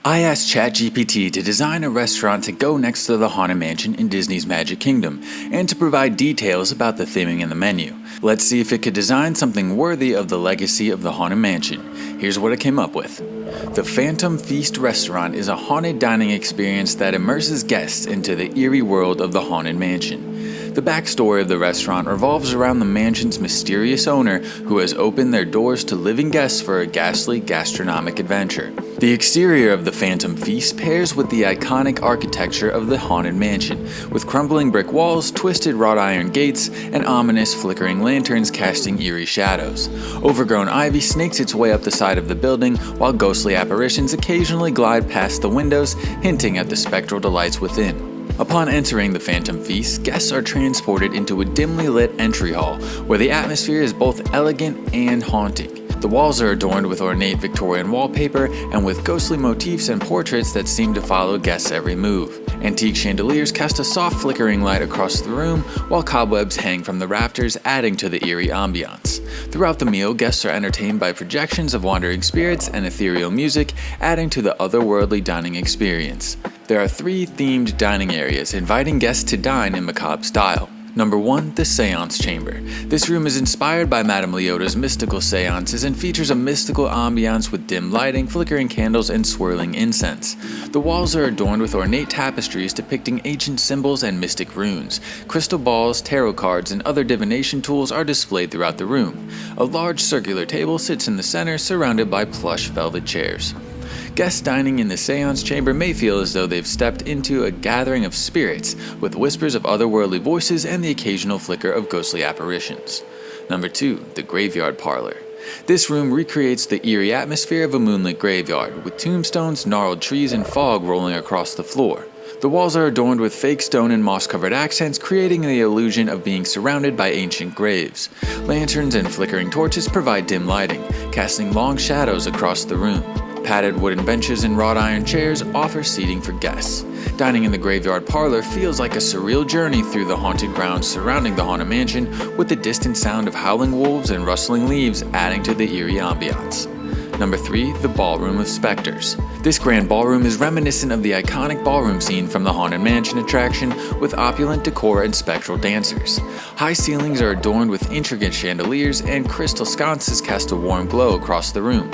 I asked ChatGPT to design a restaurant to go next to the Haunted Mansion in Disney's Magic Kingdom, and to provide details about the theming and the menu. Let's see if it could design something worthy of the legacy of the Haunted Mansion. Here's what it came up with. The Phantom Feast restaurant is a haunted dining experience that immerses guests into the eerie world of the Haunted Mansion. The backstory of the restaurant revolves around the mansion's mysterious owner who has opened their doors to living guests for a ghastly gastronomic adventure. The exterior of the Phantom Feast pairs with the iconic architecture of the Haunted Mansion, with crumbling brick walls, twisted wrought iron gates, and ominous flickering lanterns casting eerie shadows. Overgrown ivy snakes its way up the side of the building, while ghostly apparitions occasionally glide past the windows, hinting at the spectral delights within. Upon entering the Phantom Feast, guests are transported into a dimly lit entry hall, where the atmosphere is both elegant and haunting. The walls are adorned with ornate Victorian wallpaper and with ghostly motifs and portraits that seem to follow guests' every move. Antique chandeliers cast a soft flickering light across the room, while cobwebs hang from the rafters, adding to the eerie ambiance. Throughout the meal, guests are entertained by projections of wandering spirits and ethereal music, adding to the otherworldly dining experience. There are 3 themed dining areas, inviting guests to dine in macabre style. Number 1, the Seance Chamber. This room is inspired by Madame Leota's mystical seances and features a mystical ambiance with dim lighting, flickering candles, and swirling incense. The walls are adorned with ornate tapestries depicting ancient symbols and mystic runes. Crystal balls, tarot cards, and other divination tools are displayed throughout the room. A large circular table sits in the center, surrounded by plush velvet chairs. Guests dining in the Seance Chamber may feel as though they've stepped into a gathering of spirits, with whispers of otherworldly voices and the occasional flicker of ghostly apparitions. Number 2, the Graveyard Parlor. This room recreates the eerie atmosphere of a moonlit graveyard, with tombstones, gnarled trees, and fog rolling across the floor. The walls are adorned with fake stone and moss-covered accents, creating the illusion of being surrounded by ancient graves. Lanterns and flickering torches provide dim lighting, casting long shadows across the room. Padded wooden benches and wrought iron chairs offer seating for guests. Dining in the Graveyard Parlor feels like a surreal journey through the haunted grounds surrounding the Haunted Mansion, with the distant sound of howling wolves and rustling leaves adding to the eerie ambiance. Number 3, the Ballroom of Specters. This grand ballroom is reminiscent of the iconic ballroom scene from the Haunted Mansion attraction, with opulent decor and spectral dancers. High ceilings are adorned with intricate chandeliers, and crystal sconces cast a warm glow across the room.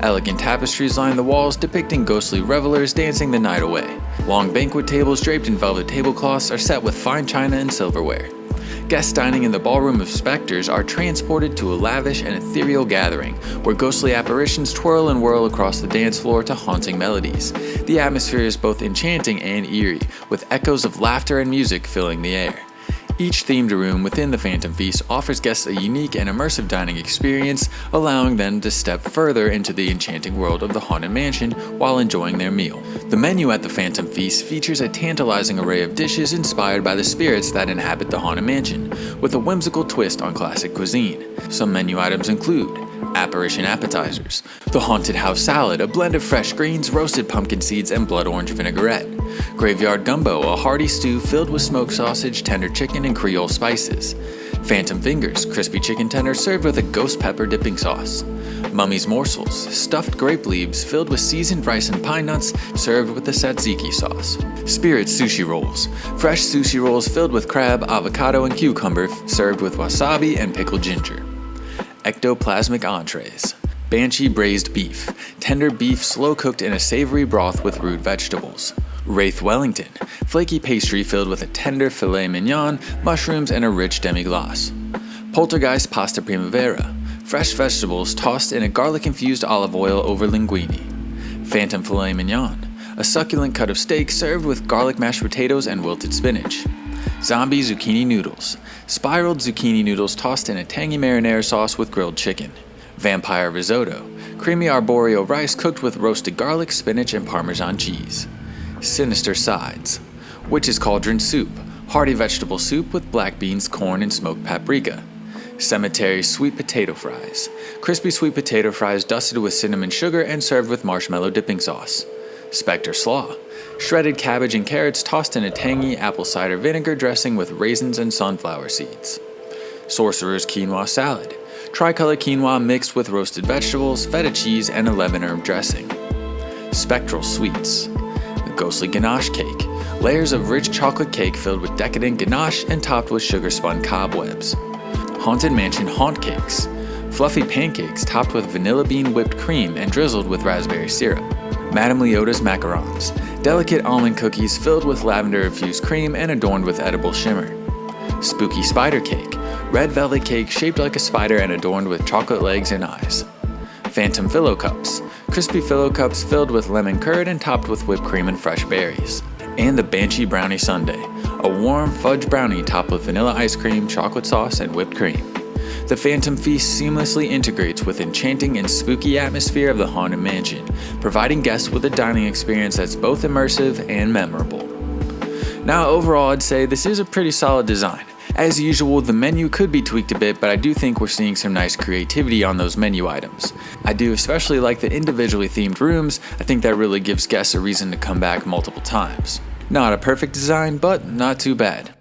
Elegant tapestries line the walls, depicting ghostly revelers dancing the night away. Long banquet tables draped in velvet tablecloths are set with fine china and silverware. Guests dining in the Ballroom of Specters are transported to a lavish and ethereal gathering, where ghostly apparitions twirl and whirl across the dance floor to haunting melodies. The atmosphere is both enchanting and eerie, with echoes of laughter and music filling the air. Each themed room within the Phantom Feast offers guests a unique and immersive dining experience, allowing them to step further into the enchanting world of the Haunted Mansion while enjoying their meal. The menu at the Phantom Feast features a tantalizing array of dishes inspired by the spirits that inhabit the Haunted Mansion, with a whimsical twist on classic cuisine. Some menu items include apparition appetizers, the Haunted House Salad, a blend of fresh greens, roasted pumpkin seeds, and blood orange vinaigrette; Graveyard Gumbo, a hearty stew filled with smoked sausage, tender chicken, and Creole spices; Phantom Fingers, crispy chicken tenders served with a ghost pepper dipping sauce; Mummy's Morsels, stuffed grape leaves filled with seasoned rice and pine nuts served with the tzatziki sauce; Spirit Sushi Rolls, fresh sushi rolls filled with crab, avocado, and cucumber served with wasabi and pickled ginger; Ectoplasmic Entrees, Banshee Braised Beef, tender beef slow-cooked in a savory broth with root vegetables; Wraith Wellington, flaky pastry filled with a tender filet mignon, mushrooms, and a rich demi-glace; Poltergeist Pasta Primavera, fresh vegetables tossed in a garlic-infused olive oil over linguine; Phantom Filet Mignon, a succulent cut of steak served with garlic mashed potatoes and wilted spinach; Zombie Zucchini Noodles, spiraled zucchini noodles tossed in a tangy marinara sauce with grilled chicken; Vampire Risotto, creamy arborio rice cooked with roasted garlic, spinach, and Parmesan cheese; Sinister Sides, Witch's Cauldron Soup, hearty vegetable soup with black beans, corn, and smoked paprika; Cemetery Sweet Potato Fries, crispy sweet potato fries dusted with cinnamon sugar and served with marshmallow dipping sauce; Spectre Slaw, shredded cabbage and carrots tossed in a tangy apple cider vinegar dressing with raisins and sunflower seeds; Sorcerer's Quinoa Salad, tricolor quinoa mixed with roasted vegetables, feta cheese, and a lemon herb dressing; Spectral Sweets. The Ghostly Ganache Cake. Layers of rich chocolate cake filled with decadent ganache and topped with sugar-spun cobwebs. Haunted Mansion Haunt Cakes. Fluffy pancakes topped with vanilla bean whipped cream and drizzled with raspberry syrup. Madame Leota's Macarons. Delicate almond cookies filled with lavender-infused cream and adorned with edible shimmer. Spooky Spider Cake. Red velvet cake shaped like a spider and adorned with chocolate legs and eyes. Phantom Phyllo Cups. Crispy Phyllo Cups filled with lemon curd and topped with whipped cream and fresh berries. And the Banshee Brownie Sundae, a warm fudge brownie topped with vanilla ice cream, chocolate sauce, and whipped cream. The Phantom Feast seamlessly integrates with enchanting and spooky atmosphere of the Haunted Mansion, providing guests with a dining experience that's both immersive and memorable. Now overall, I'd say this is a pretty solid design. As usual, the menu could be tweaked a bit, but I do think we're seeing some nice creativity on those menu items. I do especially like the individually themed rooms. I think that really gives guests a reason to come back multiple times. Not a perfect design, but not too bad.